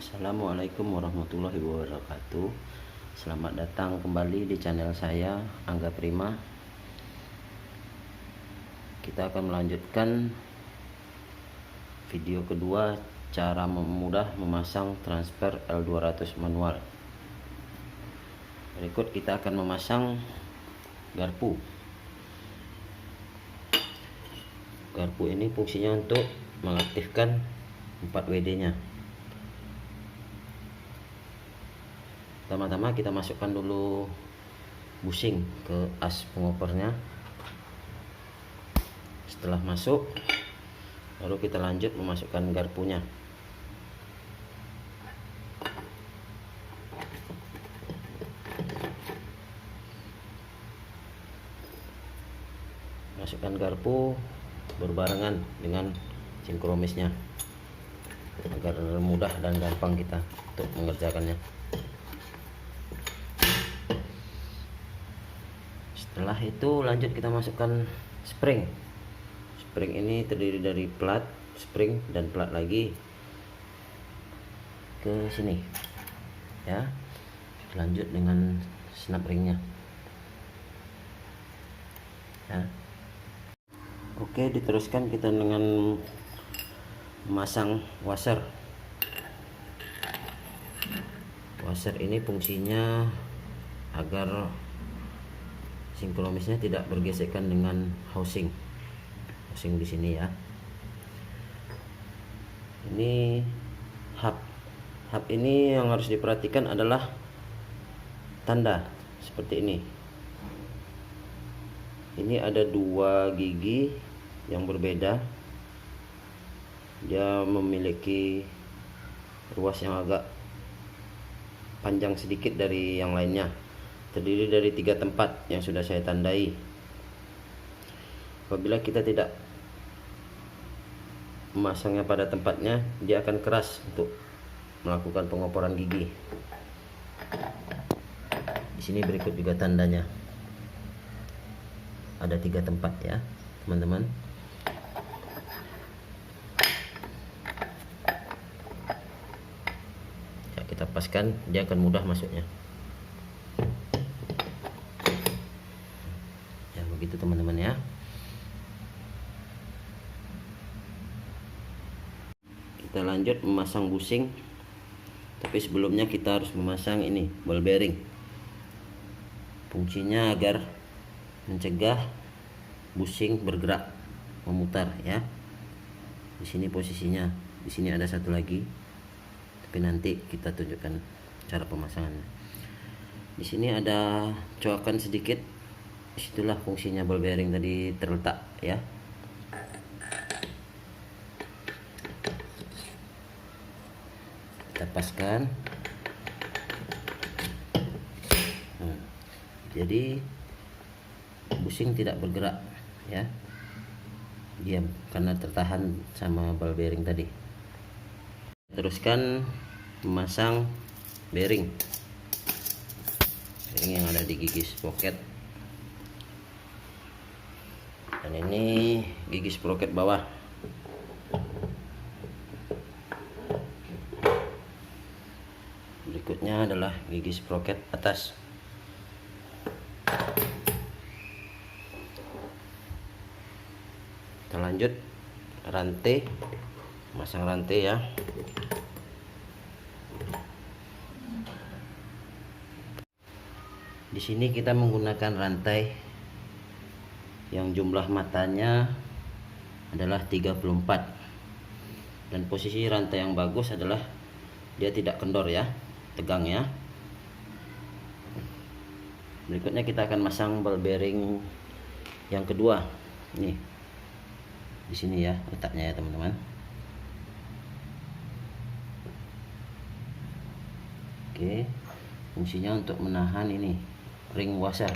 Assalamualaikum warahmatullahi wabarakatuh. Selamat datang kembali di channel saya, Angga Prima. Kita akan melanjutkan video kedua, cara mudah memasang transfer L200 manual. Berikut kita akan memasang garpu. Garpu ini fungsinya untuk mengaktifkan 4 WD nya. Pertama-tama kita masukkan dulu bushing ke as pengopernya. Setelah masuk, baru kita lanjut memasukkan garpunya. Masukkan garpu berbarengan dengan sinkromisnya agar mudah dan gampang kita untuk mengerjakannya. Setelah itu lanjut kita masukkan spring. Spring ini terdiri dari plat, spring, dan plat lagi ke sini ya. Lanjut dengan snap ringnya ya. Oke, diteruskan kita dengan memasang washer. Washer ini fungsinya agar sinkronisnya tidak bergesekan dengan housing di sini ya. Ini hub ini yang harus diperhatikan adalah tanda seperti ini. Ini ada 2 gigi yang berbeda. Dia memiliki ruas yang agak panjang sedikit dari yang lainnya. Terdiri dari 3 tempat yang sudah saya tandai. Apabila kita tidak memasangnya pada tempatnya, dia akan keras untuk melakukan pengoporan gigi. Di sini berikut juga tandanya. Ada 3 tempat ya, teman-teman. Ya, kita paskan, dia akan mudah masuknya. Ya, begitu teman-teman ya. Kita lanjut memasang bushing, tapi sebelumnya kita harus memasang ini ball bearing. Fungsinya agar mencegah bushing bergerak memutar ya. Di sini posisinya, di sini ada satu lagi, tapi nanti kita tunjukkan cara pemasangannya. Di sini ada coakan sedikit, disitulah fungsinya ball bearing tadi terletak ya. Kita paskan. Jadi bushing tidak bergerak ya, diam karena tertahan sama ball bearing tadi. Teruskan memasang bearing yang ada di gigi sprocket, dan ini gigi sprocket bawah. Berikutnya adalah gigi sprocket atas. Kita lanjut rantai, masang rantai ya. Di sini kita menggunakan rantai yang jumlah matanya adalah 34, dan posisi rantai yang bagus adalah dia tidak kendor ya, tegang ya. Berikutnya kita akan masang ball bearing yang kedua. Nih, di sini ya letaknya ya teman-teman. Oke, fungsinya untuk menahan ini ring washer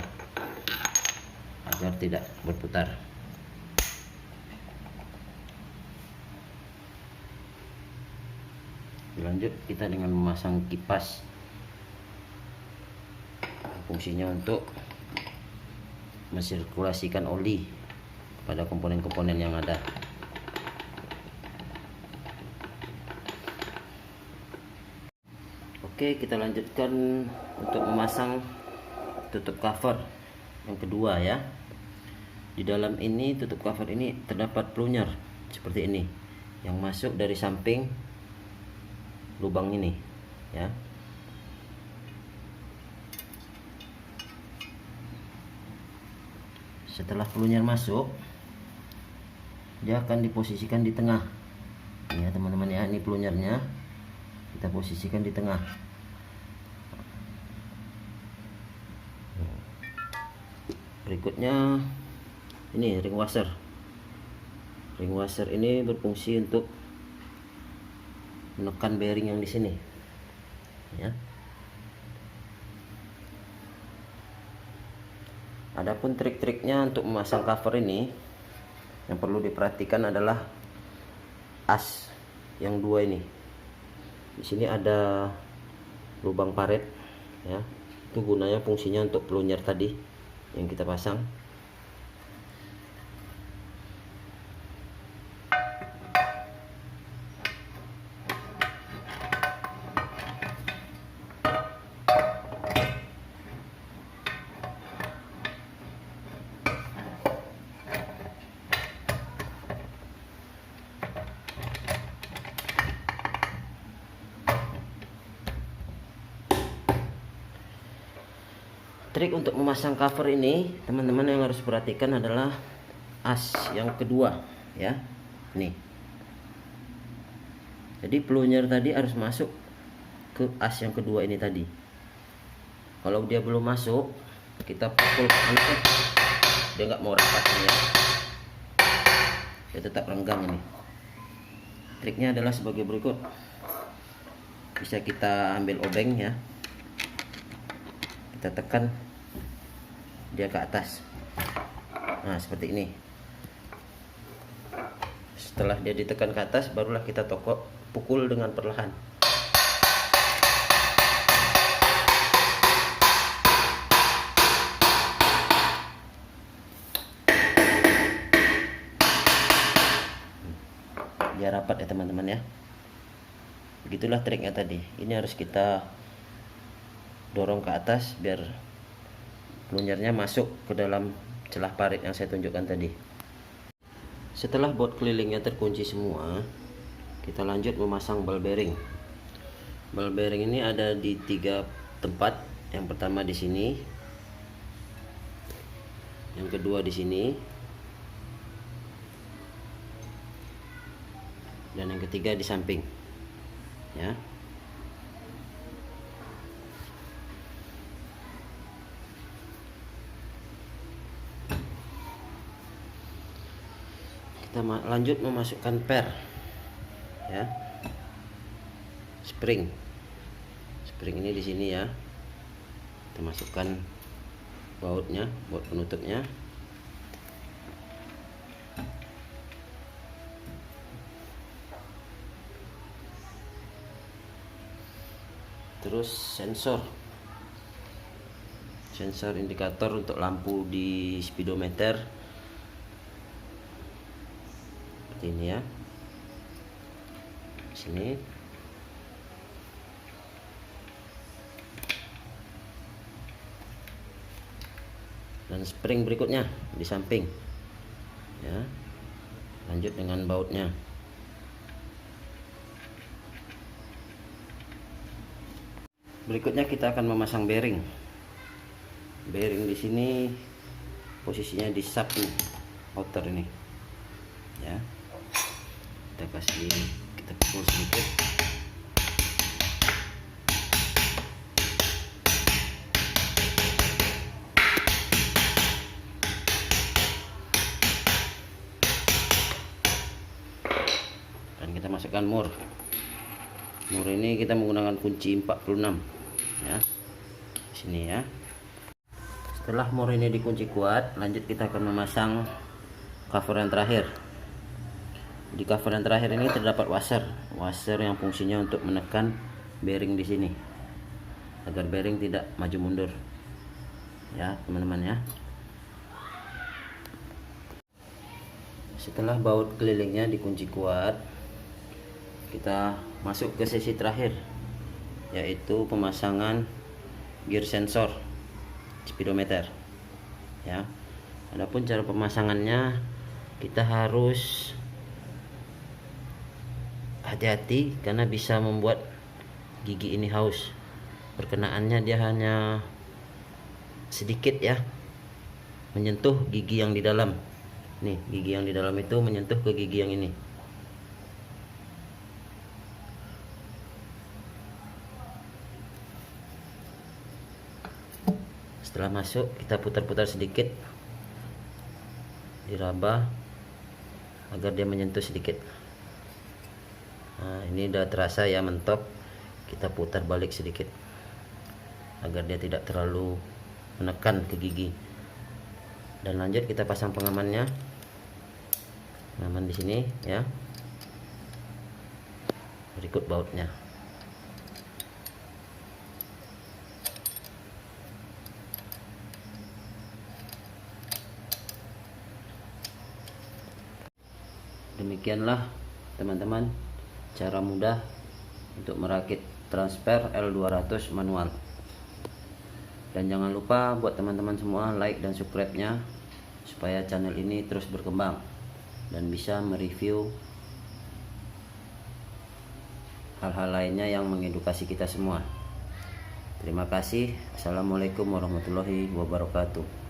agar tidak berputar. Lanjut kita dengan memasang kipas. Fungsinya untuk mensirkulasikan oli pada komponen-komponen yang ada. Oke, kita lanjutkan untuk memasang tutup cover yang kedua ya. Di dalam ini tutup cover ini terdapat plunyer seperti ini yang masuk dari samping lubang ini ya. Setelah plunyer masuk, dia akan diposisikan di tengah. Ini ya teman-teman ya, ini plunyernya kita posisikan di tengah. Berikutnya ini ring washer. Ring washer ini berfungsi untuk menekan bearing yang di sini ya. Adapun trik-triknya untuk memasang cover ini yang perlu diperhatikan adalah as yang dua ini. Di sini ada lubang paret ya. Itu gunanya fungsinya untuk plunyer tadi yang kita pasang. Trik untuk memasang cover ini, teman-teman yang harus perhatikan adalah as yang kedua ya. Nih. Jadi plunyer tadi harus masuk ke as yang kedua ini tadi. Kalau dia belum masuk, kita pukul dia nggak mau rapat ini ya. Dia tetap renggang ini. Triknya adalah sebagai berikut. Bisa kita ambil obeng ya. Kita tekan dia ke atas. Nah, seperti ini. Setelah dia ditekan ke atas, barulah kita pukul dengan perlahan. Biar rapat ya teman-teman ya. Begitulah triknya tadi. Ini harus kita dorong ke atas biar plunyernya masuk ke dalam celah parit yang saya tunjukkan tadi. Setelah baut kelilingnya terkunci semua, kita lanjut memasang ball bearing. Ball bearing ini ada di 3 tempat. Yang pertama di sini, yang kedua di sini, dan yang ketiga di samping ya. Kita lanjut memasukkan per ya, spring ini di sini ya. Kita masukkan bautnya, baut penutupnya. Terus sensor indikator untuk lampu di speedometer ini ya, sini. Dan spring berikutnya di samping ya. Lanjut dengan bautnya. Berikutnya kita akan memasang bearing. Bearing di sini posisinya di sub outer ini ya. Kita pukul sedikit. Dan kita masukkan mur. Mur ini kita menggunakan kunci 46 ya. Sini ya. Setelah mur ini dikunci kuat, lanjut kita akan memasang cover yang terakhir. Di cover yang terakhir ini terdapat washer yang fungsinya untuk menekan bearing di sini agar bearing tidak maju mundur ya teman-teman ya. Setelah baut kelilingnya dikunci kuat, kita masuk ke sesi terakhir yaitu pemasangan gear sensor speedometer ya. Adapun cara pemasangannya, kita harus hati-hati karena bisa membuat gigi ini haus. Perkenaannya dia hanya sedikit ya, menyentuh gigi yang di dalam. Nih, gigi yang di dalam itu menyentuh ke gigi yang ini. Setelah masuk, kita putar-putar sedikit, diraba agar dia menyentuh sedikit. Nah, ini udah terasa ya mentok. Kita putar balik sedikit agar dia tidak terlalu menekan ke gigi. Dan lanjut kita pasang pengamannya. Pengaman di sini ya. Berikut bautnya. Demikianlah teman-teman cara mudah untuk merakit transfer L200 manual. Dan jangan lupa buat teman-teman semua like dan subscribe-nya supaya channel ini terus berkembang dan bisa mereview hal-hal lainnya yang mengedukasi kita semua. Terima kasih. Assalamualaikum warahmatullahi wabarakatuh.